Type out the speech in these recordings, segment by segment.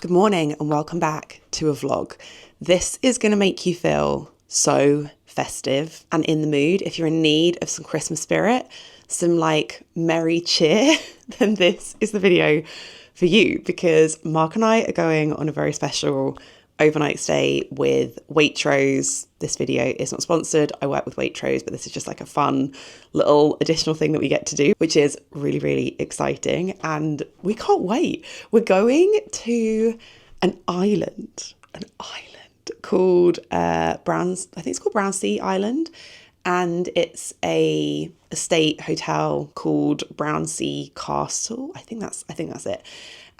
Good morning and welcome back to a vlog. This is going to make you feel so festive and in the mood. If you're in need of some Christmas spirit, some like merry cheer, then this is the video for you, because Mark and I are going on a very special overnight stay with Waitrose. This video is not sponsored. I work with Waitrose, but this is just like a fun little additional thing that we get to do, which is really, really exciting. And we can't wait. We're going to an island called Browns. I think it's called Brownsea Island. And it's a estate hotel called Brownsea Castle. I think that's it.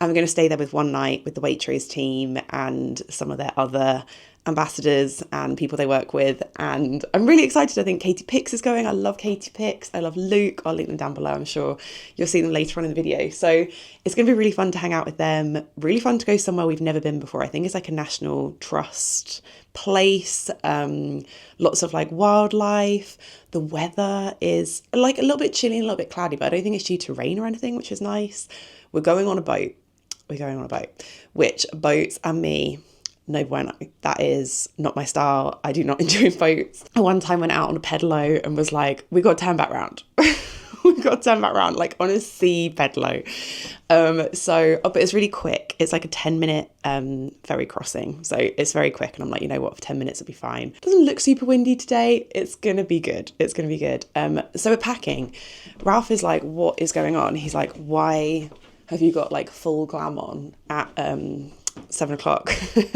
And we're going to stay there with one night with the Waitrose team and some of their other ambassadors and people they work with. And I'm really excited. I think Katie Pix is going. I love Katie Pix. I love Luke. I'll link them down below. I'm sure you'll see them later on in the video. So it's going to be really fun to hang out with them. Really fun to go somewhere we've never been before. I think it's like a National Trust place. Lots of like wildlife. The weather is like a little bit chilly and a little bit cloudy, but I don't think it's due to rain or anything, which is nice. We're going on a boat. Which boats and me, no bueno. That is not my style. I do not enjoy boats. I one time went out on a pedalo and was like, we got to turn back round. Like on a sea pedalo. But it's really quick. It's like a 10-minute ferry crossing. So it's very quick. And I'm like, you know what, for 10 minutes it'll be fine. Doesn't look super windy today. It's going to be good. So we're packing. Ralph is like, what is going on? He's like, why have you got like full glam on at 7 o'clock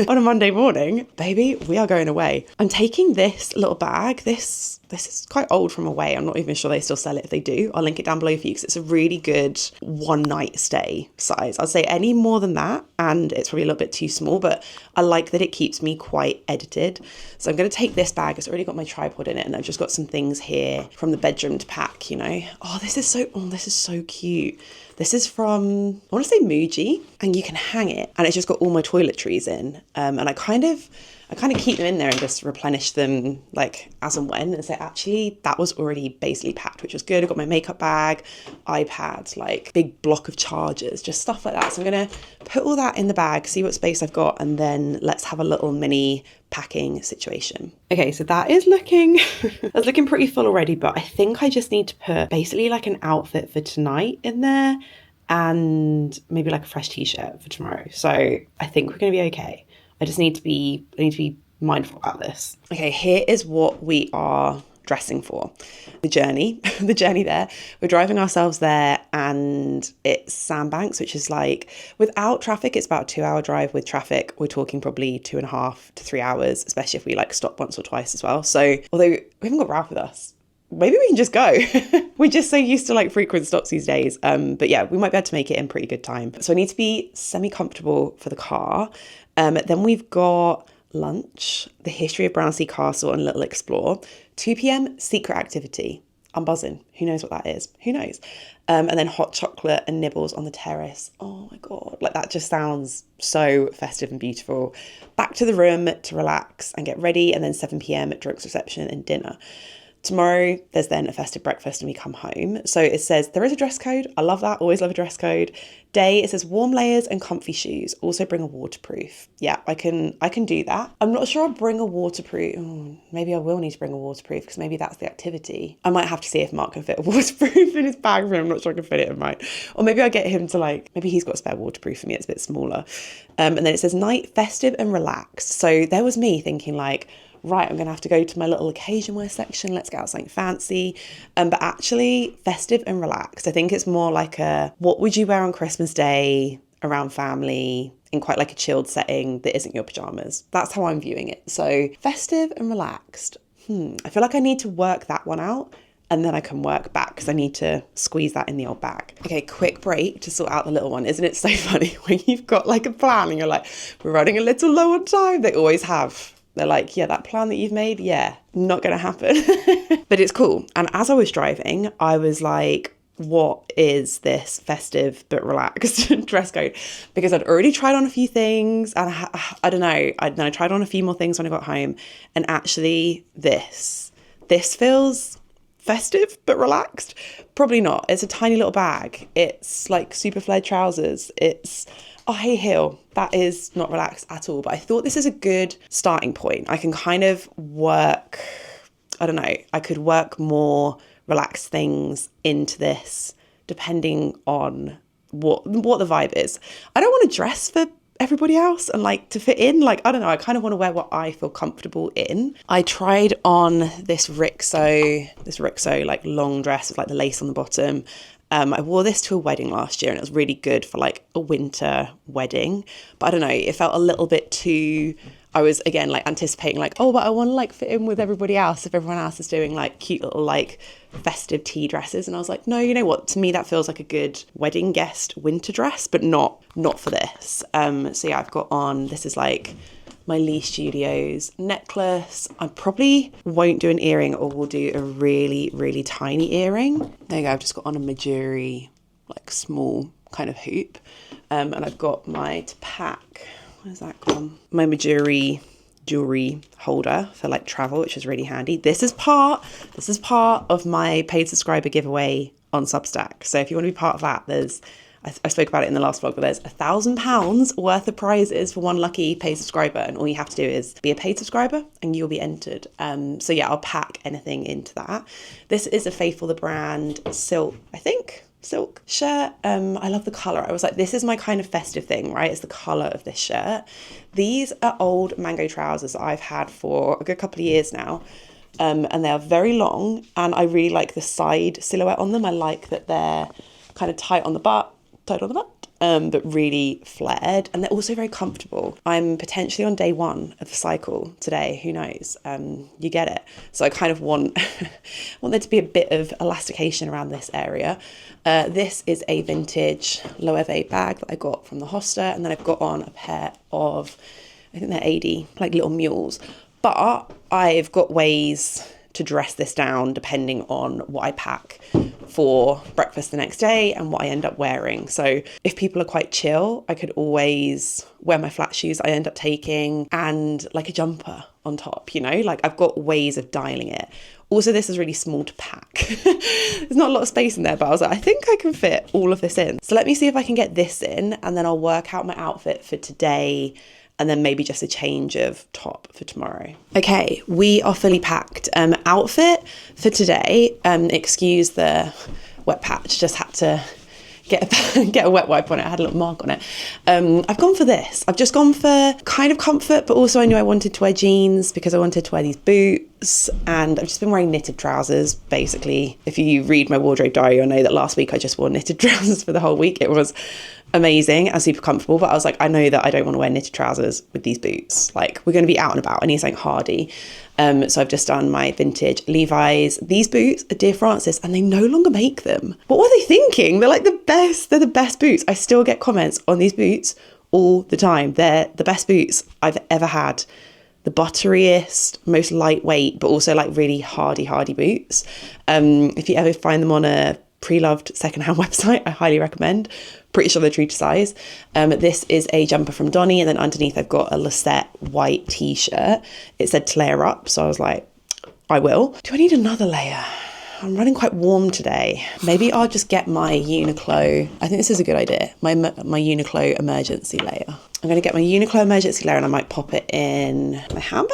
on a Monday morning? Baby, we are going away. I'm taking this little bag. This is quite old from away. I'm not even sure they still sell it. If they do, I'll link it down below for you, because it's a really good one night stay size. I'd say any more than that and it's probably a little bit too small, but I like that it keeps me quite edited. So I'm going to take this bag. It's already got my tripod in it, and I've just got some things here from the bedroom to pack, you know. This is so cute. This is from, I want to say Muji, and you can hang it, and it's just got all my toiletries in. And I kind of keep them in there and just replenish them like as and when. And so actually that was already basically packed, which was good. I got my makeup bag, iPad, like big block of chargers, just stuff like that. So I'm going to put all that in the bag, see what space I've got, and then let's have a little mini packing situation. Okay, so that is looking, that's looking pretty full already, but I think I just need to put basically like an outfit for tonight in there and maybe like a fresh t-shirt for tomorrow. So I think we're going to be okay. I need to be mindful about this. Okay, here is what we are dressing for. The journey there. We're driving ourselves there, and it's Sandbanks, which is like, without traffic, it's about a 2-hour drive. With traffic, we're talking probably 2.5 to 3 hours, especially if we like stop once or twice as well. So although we haven't got Ralph with us, maybe we can just go. We're just so used to like frequent stops these days. But yeah, we might be able to make it in pretty good time. So I need to be semi-comfortable for the car. Then we've got lunch, the history of Brownsea Castle and a little explore. 2 p.m, secret activity. I'm buzzing. Who knows what that is? Who knows? And then hot chocolate and nibbles on the terrace. Oh my God. Like that just sounds so festive and beautiful. Back to the room to relax and get ready. And then 7 p.m, drinks reception and dinner. Tomorrow, there's then a festive breakfast and we come home. So it says there is a dress code. I love that. Always love a dress code. Day, it says warm layers and comfy shoes. Also bring a waterproof. Yeah, I can do that. I'm not sure I'll bring a waterproof. Maybe I will need to bring a waterproof, because maybe that's the activity. I might have to see if Mark can fit a waterproof in his bag for him. I'm not sure I can fit it in mine. Or maybe I'll get him to maybe he's got a spare waterproof for me. It's a bit smaller. And then it says night, festive and relaxed. So there was me thinking right, I'm going to have to go to my little occasion wear section. Let's get out something fancy. But actually, festive and relaxed. I think it's more like what would you wear on Christmas Day around family in quite like a chilled setting that isn't your pajamas. That's how I'm viewing it. So festive and relaxed. I feel like I need to work that one out, and then I can work back, because I need to squeeze that in the old bag. Okay, quick break to sort out the little one. Isn't it so funny when you've got like a plan and you're like, we're running a little low on time? They always have. They're like, yeah, that plan that you've made, yeah, not going to happen. But it's cool. And as I was driving, I was like, what is this festive but relaxed dress code? Because I'd already tried on a few things, and I don't know. I tried on a few more things when I got home. And actually this feels festive but relaxed. Probably not. It's a tiny little bag. It's like super flared trousers. It's Oh, hey, heel. That is not relaxed at all. But I thought this is a good starting point. I can kind of work, I don't know, I could work more relaxed things into this depending on what the vibe is. I don't want to dress for everybody else and like to fit in. Like, I don't know, I kind of want to wear what I feel comfortable in. I tried on this Rixo like long dress with like the lace on the bottom. I wore this to a wedding last year and it was really good for like a winter wedding. But I don't know, it felt a little bit too, I was again like anticipating like, oh, but I want to like fit in with everybody else if everyone else is doing like cute little like festive tea dresses. And I was like, no, you know what? To me, that feels like a good wedding guest winter dress, but not for this. So yeah, I've got on, this is like my Lee Studios necklace. I probably won't do an earring or will do a really, really tiny earring. There you go. I've just got on a Majuri, like small kind of hoop. And I've got my to pack. Where's that gone? My Majuri jewelry holder for like travel, which is really handy. This is part of my paid subscriber giveaway on Substack. So if you want to be part of that, I spoke about it in the last vlog, but there's £1,000 worth of prizes for one lucky paid subscriber, and all you have to do is be a paid subscriber and you'll be entered. So yeah, I'll pack anything into that. This is a Faithful the Brand silk shirt. I love the colour. I was like, this is my kind of festive thing, right? It's the colour of this shirt. These are old mango trousers that I've had for a good couple of years now. And they are very long, and I really like the side silhouette on them. I like that they're kind of tight on the butt, but really flared, and they're also very comfortable. I'm potentially on day 1 of the cycle today, who knows, you get it. So I kind of want there to be a bit of elastication around this area. This is a vintage Loewe bag that I got from the Hosta, and then I've got on a pair of, I think they're 80, like little mules, but I've got ways to dress this down depending on what I pack for breakfast the next day and what I end up wearing. So if people are quite chill, I could always wear my flat shoes I end up taking and like a jumper on top, you know, like I've got ways of dialing it. Also, this is really small to pack. There's not a lot of space in there, but I was like, I think I can fit all of this in. So let me see if I can get this in, and then I'll work out my outfit for today, and then maybe just a change of top for tomorrow. Okay, we are fully packed. Outfit for today, excuse the wet patch, just had to get a wet wipe on it. I had a little mark on it. I've gone for this. I've just gone for kind of comfort, but also I knew I wanted to wear jeans because I wanted to wear these boots, and I've just been wearing knitted trousers, basically. If you read my wardrobe diary, you'll know that last week I just wore knitted trousers for the whole week. It was amazing and super comfortable, but I was like, I know that I don't want to wear knitted trousers with these boots. Like, we're going to be out and about. I need something hardy. So I've just done my vintage Levi's. These boots are Dear Francis, and they no longer make them. What were they thinking? They're like the best. They're the best boots. I still get comments on these boots all the time. They're the best boots I've ever had. The butteriest, most lightweight, but also like really hardy boots. If you ever find them on a pre-loved secondhand website, I highly recommend. Pretty sure they're true to size. This is a jumper from Donny, and then underneath I've got a Lisette white t-shirt. It said to layer up, so I was like, I will. Do I need another layer? I'm running quite warm today. Maybe I'll just get my Uniqlo. I think this is a good idea. My Uniqlo emergency layer. I'm going to get my Uniqlo emergency layer, and I might pop it in my handbag.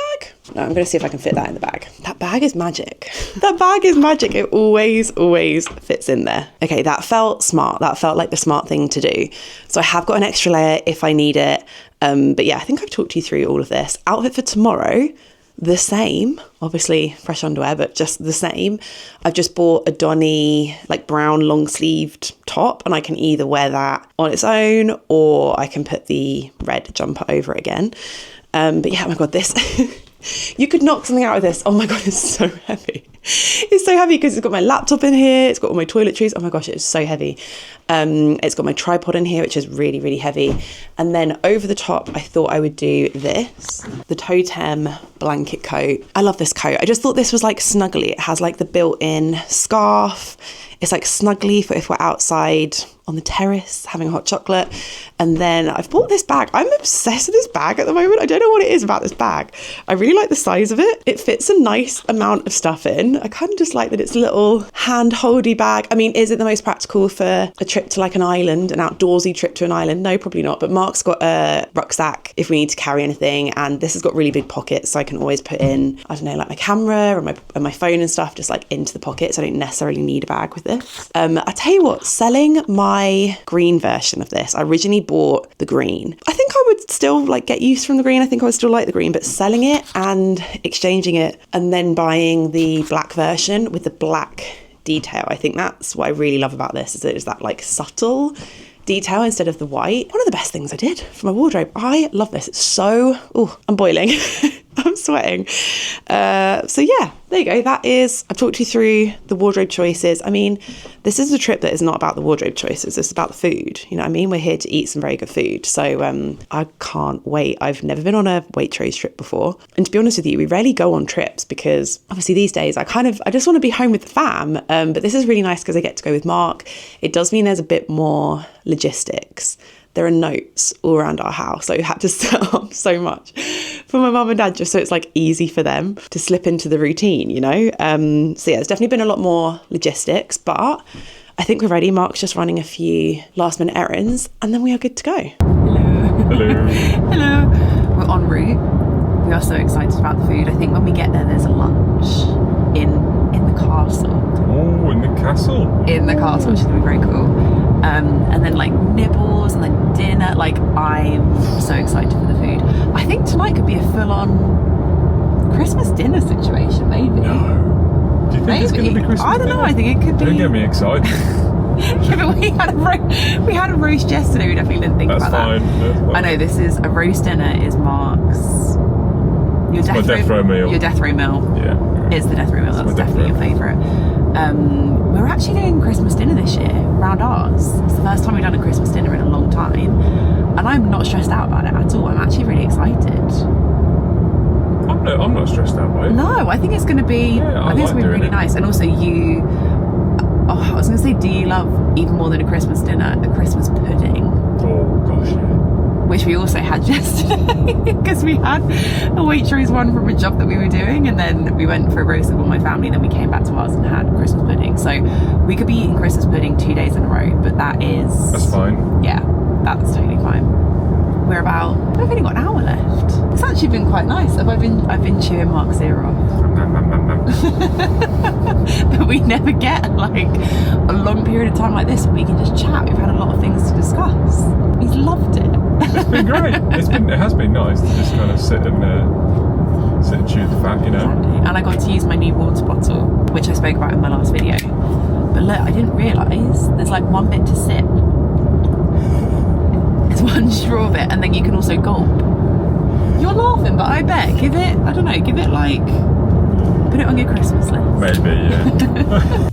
No, I'm going to see if I can fit that in the bag. That bag is magic. That bag is magic. It always fits in there. Okay, that felt smart. That felt like the smart thing to do. So I have got an extra layer if I need it. But yeah, I think I've talked you through all of this. Outfit for tomorrow, the same, obviously fresh underwear, but just the same. I've just bought a Donny like brown long sleeved top, and I can either wear that on its own or I can put the red jumper over it again. But yeah, oh my God, this, you could knock something out of this. Oh my God, it's so heavy. It's so heavy because it's got my laptop in here. It's got all my toiletries. Oh my gosh, it's so heavy. It's got my tripod in here, which is really heavy. And then over the top, I thought I would do this, the Totem blanket coat. I love this coat. I just thought this was like snuggly. It has like the built-in scarf. It's like snuggly for if we're outside on the terrace having a hot chocolate. And then I've bought this bag. I'm obsessed with this bag at the moment. I don't know what it is about this bag. I really like the size of it. It fits a nice amount of stuff in. I kind of just like that it's a little hand-holdy bag. I mean, is it the most practical for a trip to like an island, an outdoorsy trip to an island? No, probably not. But Mark's got a rucksack if we need to carry anything. And this has got really big pockets, so I can always put in, I don't know, like my camera or my phone and stuff just like into the pockets. I don't necessarily need a bag with this. I tell you what, selling my green version of this, I originally bought the green. I think I would still like get use from the green. I think I would still like the green, but selling it and exchanging it and then buying the black version with the black detail, I think that's what I really love about this, is that it's that like subtle detail instead of the white. One of the best things I did for my wardrobe. I love this. It's so, I'm boiling. I'm sweating. So yeah, there you go. That is, I've talked you through the wardrobe choices. I mean, this is a trip that is not about the wardrobe choices. It's about the food. You know what I mean? We're here to eat some very good food. So I can't wait. I've never been on a Waitrose trip before. And to be honest with you, we rarely go on trips because obviously these days I just want to be home with the fam. But this is really nice because I get to go with Mark. It does mean there's a bit more logistics. There are notes all around our house. So we had to set up so much for my mum and dad just so it's like easy for them to slip into the routine, you know? So yeah, it's definitely been a lot more logistics, but I think we're ready. Mark's just running a few last minute errands and then we are good to go. Hello. Hello. We're en route. We are so excited about the food. I think when we get there, there's a lunch in the castle. Oh, in the castle. In the castle, which is going to be very cool. And then like nibbles and then dinner. Like, I'm so excited for the food. I think tonight could be a full-on Christmas dinner situation, maybe. No. Do you think it's going to be Christmas I don't know. dinner? I think it could be. Don't get me excited. Yeah, but we had a roast yesterday. We definitely didn't think about that. That's fine. I know this is a roast dinner. Is Mark's your death row meal? Your death row meal. Yeah. It's the death row meal. That's definitely your favourite. We're actually doing Christmas dinner this year around ours. It's the first time we've done a Christmas dinner in a long time, and I'm not stressed out about it at all. I'm actually really excited. I'm not stressed out by it. No, I think it's going to be. Yeah, I think it's going to be really nice. And also, I was going to say, do you love even more than a Christmas dinner, a Christmas pudding? Oh gosh, yeah. Which we also had yesterday because we had a Waitrose one from a job that we were doing, and then we went for a roast with all my family, and then we came back to ours and had Christmas pudding. So we could be eating Christmas pudding 2 days in a row, but that's fine. Yeah, that's totally fine. We've only got an hour left. It's actually been quite nice. I've been chewing Mark's ear off. But we never get like a long period of time like this where we can just chat. We've had a lot of things to discuss. He's loved it. It's been great. It has been nice to just kind of sit and chew the fat, you know. Exactly. And I got to use my new water bottle, which I spoke about in my last video. But look, I didn't realise there's like one bit to sip. It's one straw bit, and then you can also gulp. You're laughing, but I bet put it on your Christmas list. Maybe, yeah.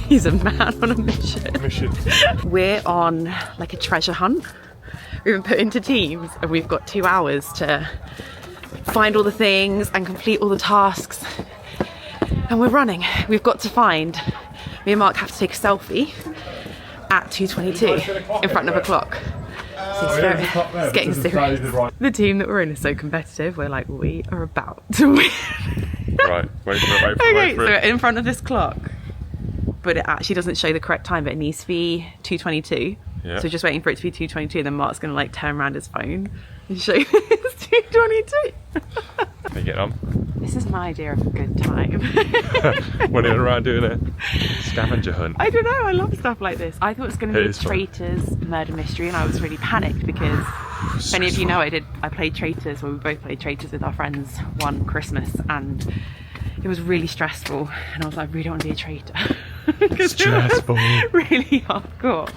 He's a man on a mission. We're on like a treasure hunt. We've been put into teams and we've got 2 hours to find all the things and complete all the tasks. And we're running. We've got to find, me and Mark have to take a selfie at 2:22 in front of a clock. So it's getting serious. The team that we're in is so competitive. We're like, we are about to win. Right, wait for it. Okay, so we're in front of this clock. But it actually doesn't show the correct time, but it needs to be 2:22. Yeah. So just waiting for it to be 2:22, and then Mark's gonna like turn around his phone and show you it's 2:22. Can you get on? This is my idea of a good time. When you're around doing a scavenger hunt. I don't know, I love stuff like this. I thought it was gonna be a Traitors murder mystery, and I was really panicked because if any of you know, I played Traitors, well, we both played Traitors with our friends one Christmas, and it was really stressful, and I was like, I really don't want to be a traitor. Stressful. Really hardcore.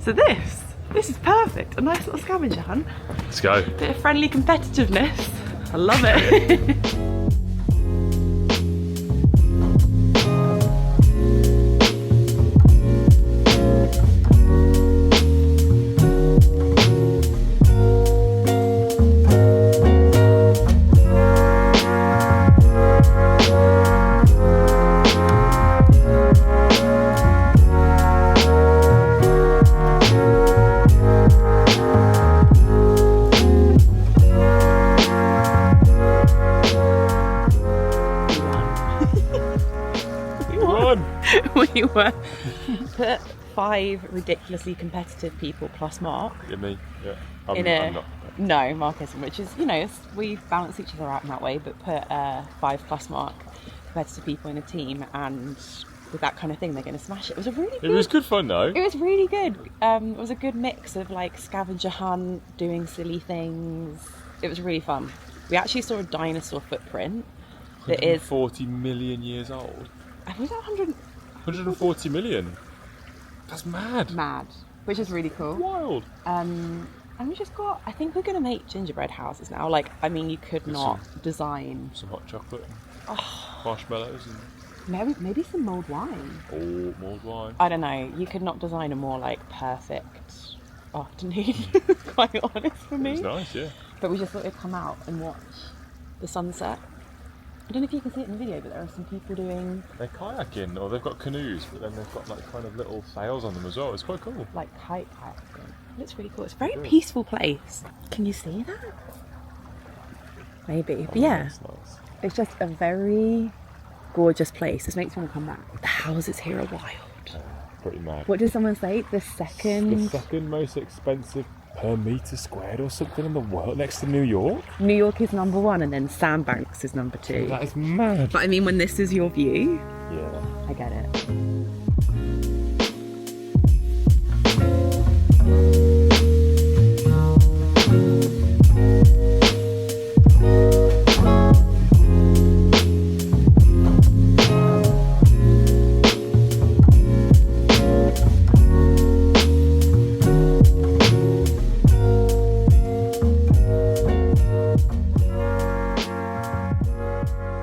So this This is perfect. A nice little scavenger hunt. Let's go. Bit of friendly competitiveness. I love it. We were put 5 ridiculously competitive people plus Mark. Yeah, me. Yeah. I'm not. No, Mark isn't, which is, we balance each other out in that way, but put 5 plus Mark competitive people in a team, and with that kind of thing, they're going to smash it. It was good fun though. It was really good. It was a good mix of like scavenger hunt, doing silly things. It was really fun. We actually saw a dinosaur footprint that is 40 million years old. Was that 100? 140 million. That's mad. Mad, which is really cool. Wild. And we just got, I think we're going to make gingerbread houses now. Like, I mean, you could not design. Some hot chocolate and marshmallows and maybe some mulled wine. Oh, mulled wine. I don't know. You could not design a more like perfect afternoon, quite honest for me. It was nice, yeah. But we just thought we'd come out and watch the sunset. I don't know if you can see it in the video, but there are some people doing... They're kayaking, or they've got canoes, but then they've got like kind of little sails on them as well. It's quite cool. Like kite kayaking. It looks really cool. It's a very peaceful place. Can you see that? Maybe. But yeah, That's nice. It's just a very gorgeous place. This makes me want to come back. The houses here are wild. Pretty mad. What did someone say? The second most expensive per metre squared or something in the world, next to New York. New York is number 1, and then Sandbanks is number 2. That is mad. But I mean, when this is your view, Yeah. I get it.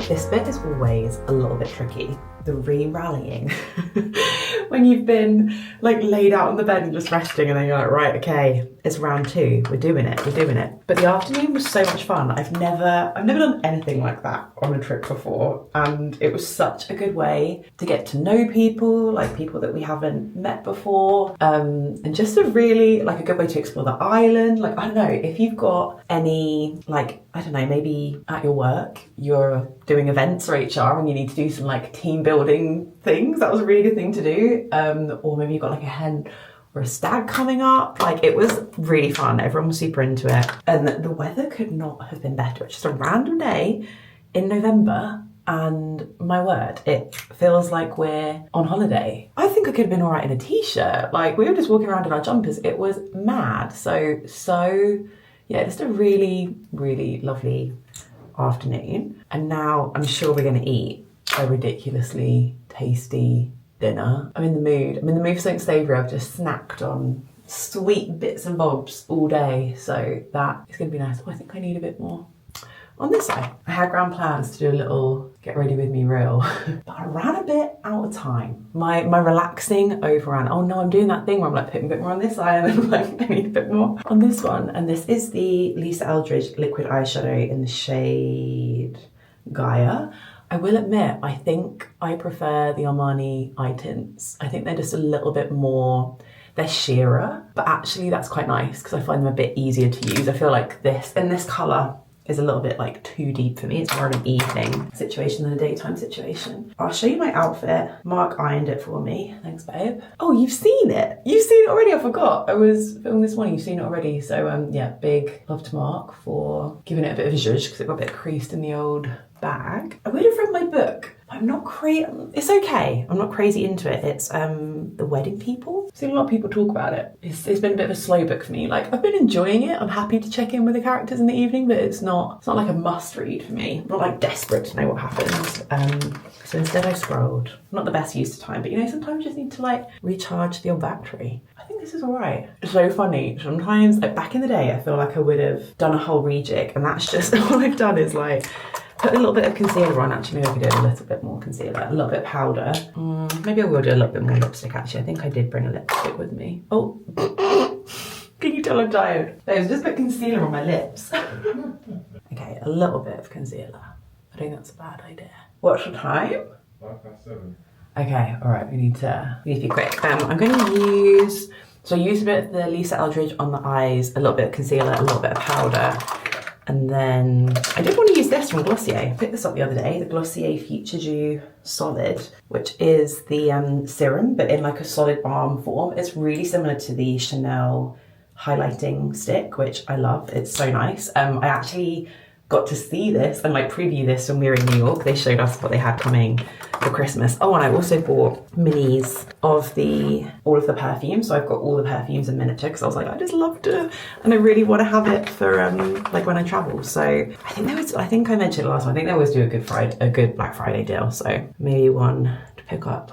This bit is always a little bit tricky. The re-rallying. When you've been like laid out on the bed and just resting, and then you're like, right, okay, it's round 2. We're doing it. But the afternoon was so much fun. I've never done anything like that on a trip before, and it was such a good way to get to know people, like people that we haven't met before, and just a really like a good way to explore the island. Like, I don't know, if you've got any like, I don't know, maybe at your work you're doing events or HR and you need to do some like team building things, that was a really good thing to do. Or maybe you've got like a hen or a stag coming up. Like, it was really fun. Everyone was super into it. And the weather could not have been better. It's just a random day in November, and my word, it feels like we're on holiday. I think I could have been all right in a t-shirt. Like, we were just walking around in our jumpers. It was mad. So yeah, just a really, really lovely afternoon. And now I'm sure we're going to eat a ridiculously tasty dinner. I'm in the mood for something savoury. I've just snacked on sweet bits and bobs all day, so that is going to be nice. Oh, I think I need a bit more on this side. I had grand plans to do a little get ready with me reel, but I ran a bit out of time. My relaxing overran. Oh no, I'm doing that thing where I'm like putting a bit more on this eye, and then I'm like, I need a bit more on this one. And this is the Lisa Eldridge liquid eyeshadow in the shade Gaia. I will admit, I think I prefer the Armani eye tints. I think they're just a little bit more, they're sheerer, but actually that's quite nice because I find them a bit easier to use. I feel like this colour is a little bit like too deep for me. It's more an evening situation than a daytime situation. I'll show you my outfit. Mark ironed it for me. Thanks, babe. Oh, you've seen it. You've seen it already. I forgot. I was filming this morning. You've seen it already. So yeah, big love to Mark for giving it a bit of a zhuzh because it got a bit creased in the old bag. I would have read my book. I'm not crazy. It's okay. I'm not crazy into it. It's The Wedding People. I've seen a lot of people talk about it. It's been a bit of a slow book for me. Like, I've been enjoying it. I'm happy to check in with the characters in the evening, but it's not like a must read for me. I'm not like desperate to know what happens. So instead I scrolled. Not the best use of time, but you know, sometimes you just need to like recharge the old battery. I think this is all right. It's so funny. Sometimes, like back in the day, I feel like I would have done a whole rejig, and that's just all I've done is like put a little bit of concealer on. Actually, maybe I could do a little bit more concealer, a little bit of powder. Maybe I will do a little bit more lipstick, actually. I think I did bring a lipstick with me. Oh, can you tell I'm tired? I've just put concealer on my lips. Okay, a little bit of concealer. I think that's a bad idea. What's the time? 7:05. Okay, all right, we need to be quick. I'm going to use, so I used a bit of the Lisa Eldridge on the eyes, a little bit of concealer, a little bit of powder. And then I did want to use this from Glossier. I picked this up the other day, the Glossier Future Dew Solid, which is the serum, but in like a solid balm form. It's really similar to the Chanel highlighting stick, which I love. It's so nice. I actually got to see this and like preview this when we were in New York. They showed us what they had coming for Christmas. Oh, and I also bought minis of all of the perfumes. So I've got all the perfumes in miniature because I was like, I just love to, and I really want to have it for like when I travel. So I think I mentioned it last time. I think they always do a good Black Friday deal. So maybe one to pick up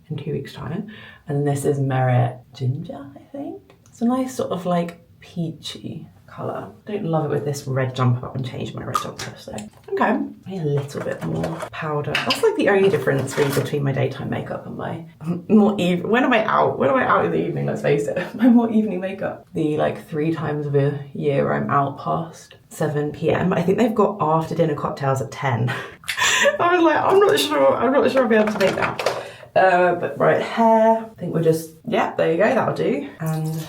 in 2 weeks' time. And this is Merit Ginger, I think. It's a nice sort of like peachy colour. Don't love it with this red jumper. I'm changing my red jumper, so okay. Maybe a little bit more powder. That's like the only difference really between my daytime makeup and my more when am I out? When am I out in the evening? Let's face it, my more evening makeup. The like 3 times of a year where I'm out past 7 p.m. I think they've got after dinner cocktails at 10. I was like, I'm not sure I'll be able to make that. But right, hair. I think we'll just there you go. That'll do. And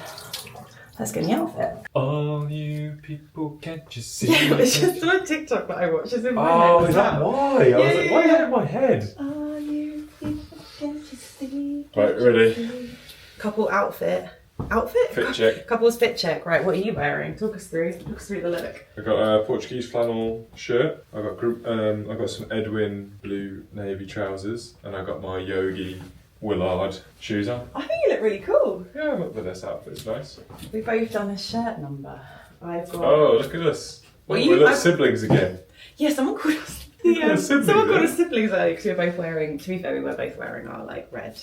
let's get in the outfit. All you people, can't you see? Yeah, it's just my TikTok that I watch. It's in my head. Oh, is that why? I was like, why is that in my head? All you people, can't you see? Right, ready? Couple outfit. Outfit? Fit check. Couple's fit check. Right, what are you wearing? Talk us through the look. I got a Portuguese flannel shirt. I got some Edwin blue navy trousers, and I got my Yogi Willard shoes on. I think you look really cool. Yeah, I look for this outfit. It's nice. We've both done a shirt number. I've got. Oh, look at us. We're like siblings again. Yeah, someone called us. Someone called us siblings earlier because we were both wearing. To be fair, we were both wearing our like red.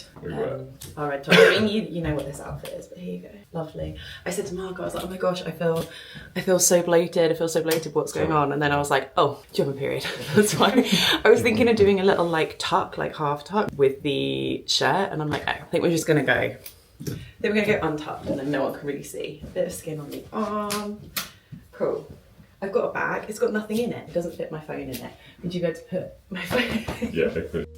Our red top. I mean, you know what this outfit is, but here you go. Lovely. I said to Margot, I was like, oh my gosh, I feel so bloated. I feel so bloated. What's going on? And then I was like, oh, do you have a period? That's why. I was thinking of doing a little like tuck, like half tuck with the shirt, and I'm like, I think we're just gonna go. Then we're gonna go untucked, and then no one can really see. A bit of skin on the arm. Cool. I've got a bag. It's got nothing in it. It doesn't fit my phone in it. Would you go to put my phone? Yeah, I could.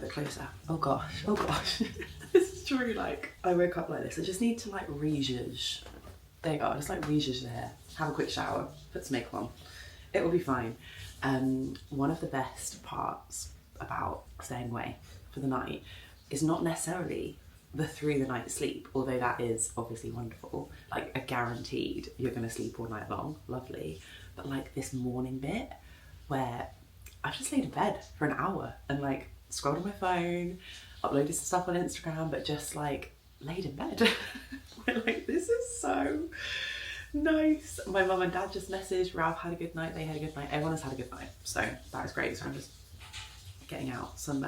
Closer. Oh gosh. This is true. Like, I woke up like this. I just need to like re-zhuzh. There you go. Just like re-zhuzh the hair. Have a quick shower. Put some makeup on. It will be fine. One of the best parts about staying away for the night is not necessarily the through the night sleep, although that is obviously wonderful. Like a guaranteed you're going to sleep all night long. Lovely. But like this morning bit where I've just laid in bed for an hour and like scrolled on my phone, uploaded some stuff on Instagram, but just like laid in bed. We're like, this is so nice. My mum and dad just messaged, Ralph had a good night, they had a good night, everyone has had a good night. So that was great. So I'm just getting out some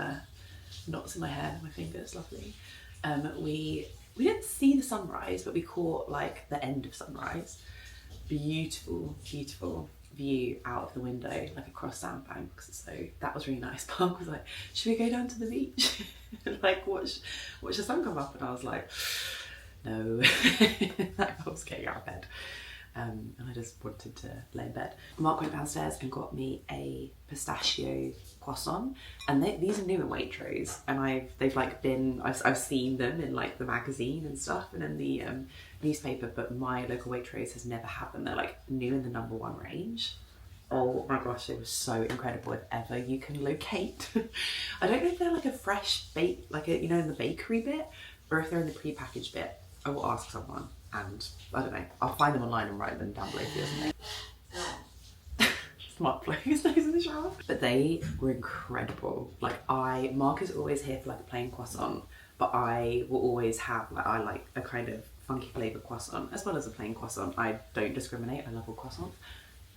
knots in my hair, my fingers, lovely. We didn't see the sunrise, but we caught like the end of sunrise. Beautiful view out of the window, like across sandbanks. So that was really nice. Mark was like, should we go down to the beach and like watch the sun come up? And I was like, no. I was getting out of bed. and I just wanted to lay in bed. Mark went downstairs and got me a pistachio croissant, and these are new in Waitrose, and I've seen them in like the magazine and stuff and in the newspaper, but my local Waitrose has never had them. They're like new in the #1 range. Oh my gosh, they were so incredible if ever you can locate. I don't know if they're like a fresh bake, like a, you know, in the bakery bit, or if they're in the pre-packaged bit. I will ask someone, and I don't know, I'll find them online and write them down below for you or something. Smart blowing his nose in the shower. But they were incredible. Like Mark is always here for like a plain croissant, but I will always have, like, I like a kind of funky flavoured croissant as well as a plain croissant. I don't discriminate, I love all croissants.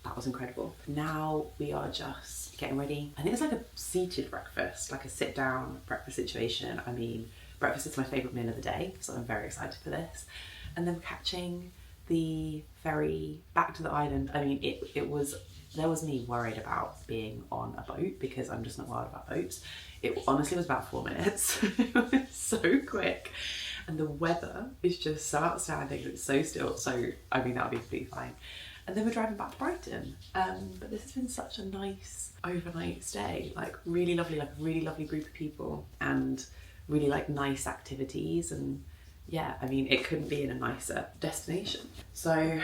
That was incredible. Now we are just getting ready. I think it's like a seated breakfast, like a sit down breakfast situation. I mean, breakfast is my favourite meal of the day, so I'm very excited for this. And then we're catching the ferry back to the island. I mean, there was me worried about being on a boat because I'm just not wild about boats. It honestly was about 4 minutes. It was so quick. And the weather is just so outstanding. It's so still. So, I mean, that'll be completely fine. And then we're driving back to Brighton. But this has been such a nice overnight stay. Like really lovely group of people and really like nice activities. And yeah, I mean, it couldn't be in a nicer destination. So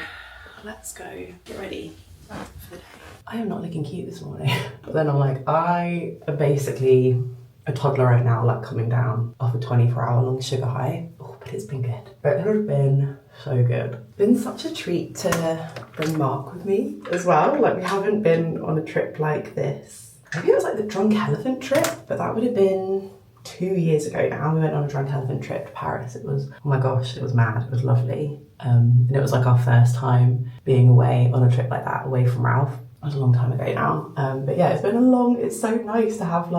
let's go get ready for the day. I am not looking cute this morning. But then I'm like, I am basically a toddler right now, like coming down off a 24-hour long sugar high. Oh, but it's been good. It has been so good. Been such a treat to bring Mark with me as well. Like we haven't been on a trip like this. Maybe it was like the Drunk Elephant trip, but that would have been 2 years ago now. We went on a Drunk Elephant trip to Paris. It was, oh my gosh, it was mad. It was lovely. And it was like our first time being away on a trip like that, away from Ralph. It was a long time ago now. But yeah, it's so nice to have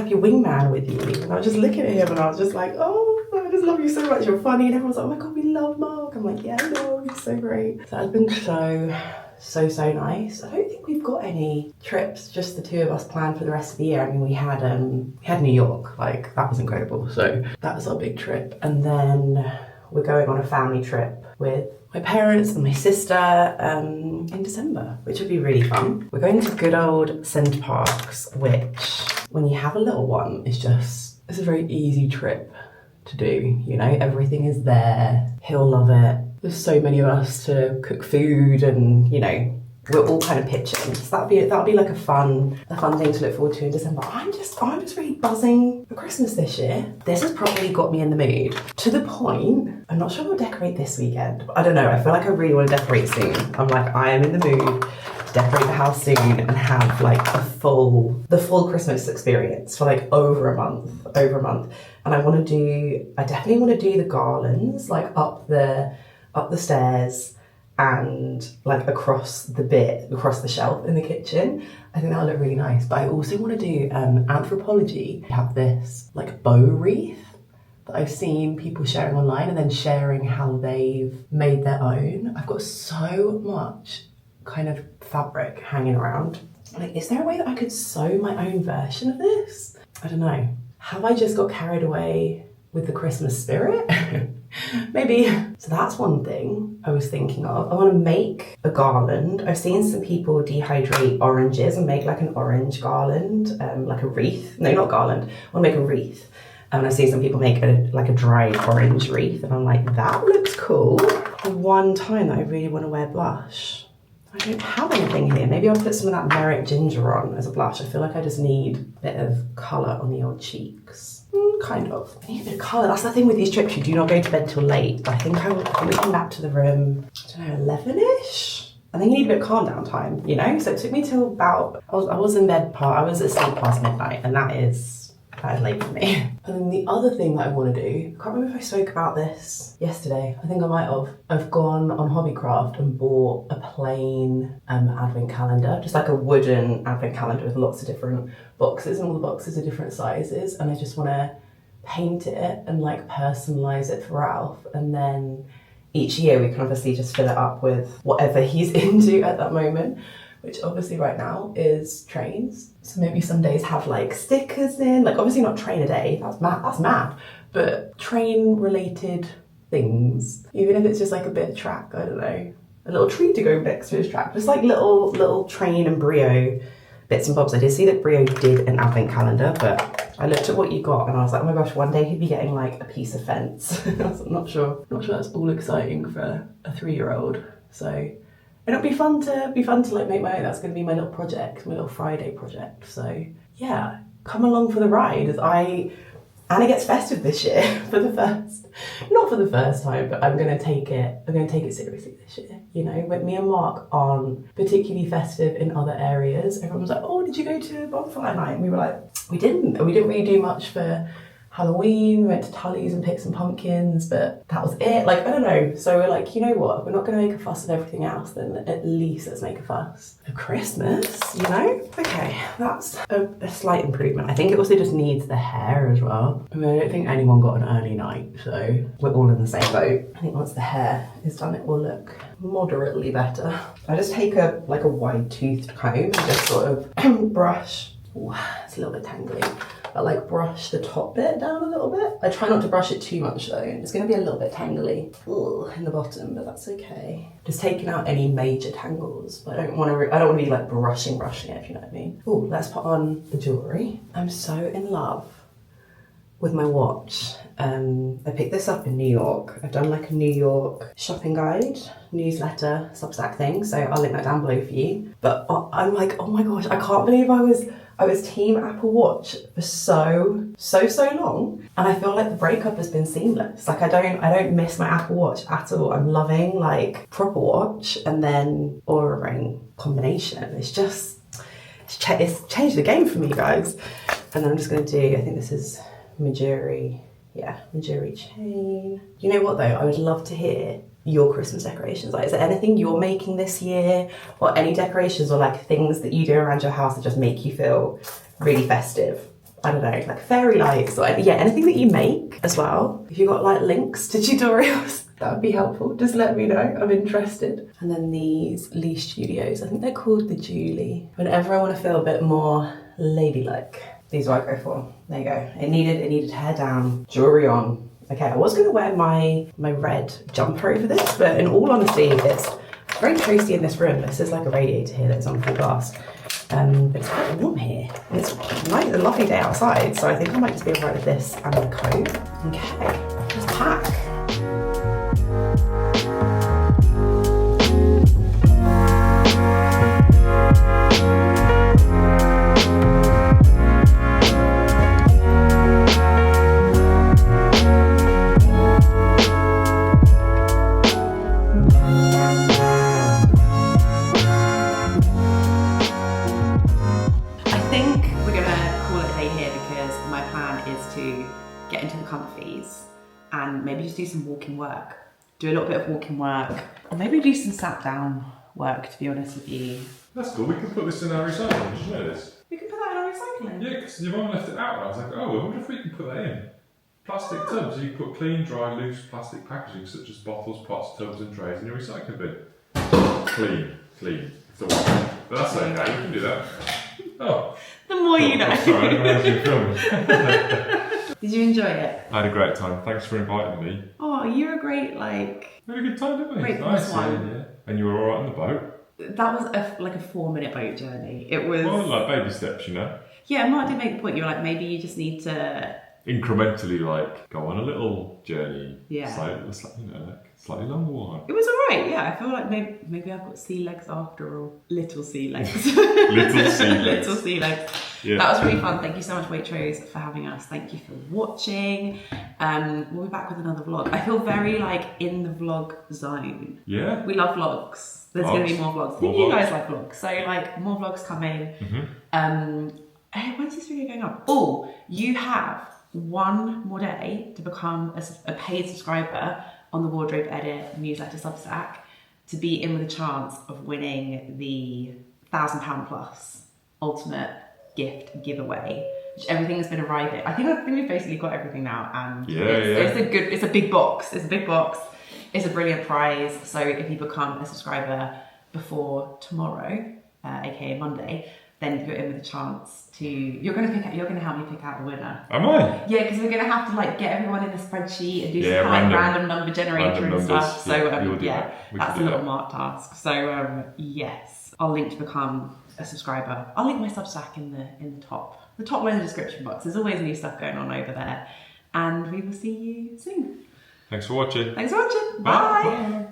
your wingman with you. And I was just looking at him and I was just like, oh, I just love you so much. You're funny. And everyone's like, oh my God, we love Mark. I'm like, yeah, I know, he's so great. So it's been so nice. I don't think we've got any trips, just the two of us planned for the rest of the year. I mean, we had New York, like that was incredible. So that was our big trip. And then we're going on a family trip with my parents and my sister in December, which would be really fun. We're going to good old Center Parks, which when you have a little one, it's a very easy trip to do, you know, everything is there. He'll love it. There's so many of us to cook food and, you know, we're all kind of pitching. So that'll be like a fun thing to look forward to in December. I'm just really buzzing for Christmas this year. This has probably got me in the mood to the point, I'm not sure we'll decorate this weekend, but I don't know, I feel like I really want to decorate soon. I'm like, I am in the mood to decorate the house soon and have like the full Christmas experience for like over a month. And I definitely want to do the garlands like up the stairs and like across the shelf in the kitchen. I think that'll look really nice. But I also want to do Anthropologie. They have this like bow wreath that I've seen people sharing online and then sharing how they've made their own. I've got so much kind of fabric hanging around. Like, is there a way that I could sew my own version of this? I don't know. Have I just got carried away with the Christmas spirit? Maybe. So that's one thing I was thinking of. I want to make a garland. I've seen some people dehydrate oranges and make like an orange garland, like a wreath. No, not garland. I want to make a wreath. And I've seen some people make a dried orange wreath. And I'm like, that looks cool. The one time that I really want to wear blush, I don't have anything here. Maybe I'll put some of that Merit Ginger on as a blush. I feel like I just need a bit of colour on the old cheeks. Kind of. I need a bit of colour. That's the thing with these trips, you do not go to bed till late. I think we came back to the room, I don't know, 11ish? I think you need a bit of calm down time, you know? So it took me till about, I was asleep past midnight, and that is late for me. And then the other thing that I want to do, I can't remember if I spoke about this yesterday. I think I might have. I've gone on Hobbycraft and bought a plain advent calendar, just like a wooden advent calendar with lots of different boxes, and all the boxes are different sizes. And I just want to paint it and like personalize it for Ralph, and then each year we can obviously just fill it up with whatever he's into at that moment, which obviously right now is trains. So maybe some days have like stickers in, like obviously not train a day, that's mad, but train related things, even if it's just like a bit of track, I don't know. a little tree to go next to his track. Just like little train and Brio bits and bobs. I did see that Brio did an advent calendar, but I looked at what you got and I was like, oh my gosh, one day he'd be getting like a piece of fence. I was not sure that's all exciting for a 3-year-old. So it'll be fun to like make my own. That's going to be my little project, my little Friday project. So yeah, come along for the ride as Anna gets festive this year not for the first time, but I'm gonna take it seriously this year. You know, when me and Mark aren't particularly festive in other areas, everyone was like, oh, did you go to bonfire night? And we were like, we didn't really do much for Halloween. We went to Tully's and picked some pumpkins, but that was it. Like, I don't know. So we're like, you know what? If we're not going to make a fuss of everything else, then at least let's make a fuss for Christmas, you know? Okay, that's a slight improvement. I think it also just needs the hair as well. I mean, I don't think anyone got an early night, so we're all in the same boat. I think once the hair is done, it will look moderately better. I just take a wide-toothed comb and just sort of brush. Ooh, it's a little bit tangly. But like brush the top bit down a little bit. I try not to brush it too much though. It's going to be a little bit tangly in the bottom, but that's okay. Just taking out any major tangles. But I don't want to be like brushing it, if you know what I mean. Ooh, let's put on the jewellery. I'm so in love with my watch. I picked this up in New York. I've done like a New York shopping guide, newsletter, Substack thing. So I'll link that down below for you. But I'm like, oh my gosh, I can't believe I was team Apple Watch for so long, and I feel like the breakup has been seamless. Like I don't miss my Apple Watch at all. I'm loving like proper watch and then Aura Ring combination. It's changed the game for me, guys. And then I'm just going to do, I think this is Majuri chain. You know what though? I would love to hear your Christmas decorations. Like, is there anything you're making this year, or any decorations or like things that you do around your house that just make you feel really festive? I don't know, like fairy lights or anything that you make as well. If you've got like links to tutorials, that would be helpful. Just let me know, I'm interested. And then these Lee Studios, I think they're called the Julie. Whenever I want to feel a bit more ladylike, these are what I go for. There you go. It needed hair down, jewelry on. Okay, I was going to wear my red jumper over this, but in all honesty, it's very toasty in this room. This is like a radiator here that's on full blast. But it's quite warm here. And it's a lovely day outside, so I think I might just be alright with this and the coat. Okay, let's pack. And maybe just do some walking work. Do a little bit of walking work. Or maybe do some sat down work, to be honest with you. That's cool, we can put this in our recycling, did you know this? We can put that in our recycling? Yeah, because your mum left it out and I was like, oh, I wonder if we can put that in. Plastic tubs, you put clean, dry, loose plastic packaging such as bottles, pots, tubs and trays in your recycling bin. Clean. It's the one. But that's okay, you can do that. Oh. The more you know. Sorry, I didn't realise you were filming. Did you enjoy it? I had a great time. Thanks for inviting me. Oh, you're a great, like... We had a good time, didn't we? Great nice, one. yeah. And you were alright on the boat? That was a 4-minute boat journey. It was... Well, like baby steps, you know? Yeah, Mark did make the point. You were like, maybe you just need to... incrementally, like, go on a little journey. Yeah. Slightly longer one. It was alright, yeah. I feel like maybe I've got sea legs after all. Little sea legs. Little sea legs. Little sea legs. Yeah. That was really fun. Thank you so much, Waitrose, for having us. Thank you for watching. We'll be back with another vlog. I feel very like in the vlog zone. Yeah. We love vlogs. There's going to be more vlogs. I think you guys like vlogs. So like more vlogs coming. When's this video going up? Oh, you have one more day to become a paid subscriber on the Wardrobe Edit newsletter Substack to be in with a chance of winning the £1,000 plus ultimate gift giveaway, which everything has been arriving. I think we've basically got everything now, and it's a big box. It's a big box. It's a brilliant prize. So if you become a subscriber before tomorrow, aka Monday, then you're in with a chance to. You're going to help me pick out the winner. Am I? Yeah, because we're going to have to like get everyone in a spreadsheet and do Yeah, some kind of random number generator and stuff. So you'll do that. That's a little Mark task. So yes, I'll link to become a subscriber. I'll link my Substack in the top lower description box. There's always new stuff going on over there, and we will see you soon. Thanks for watching. Thanks for watching. Bye. Bye. Bye.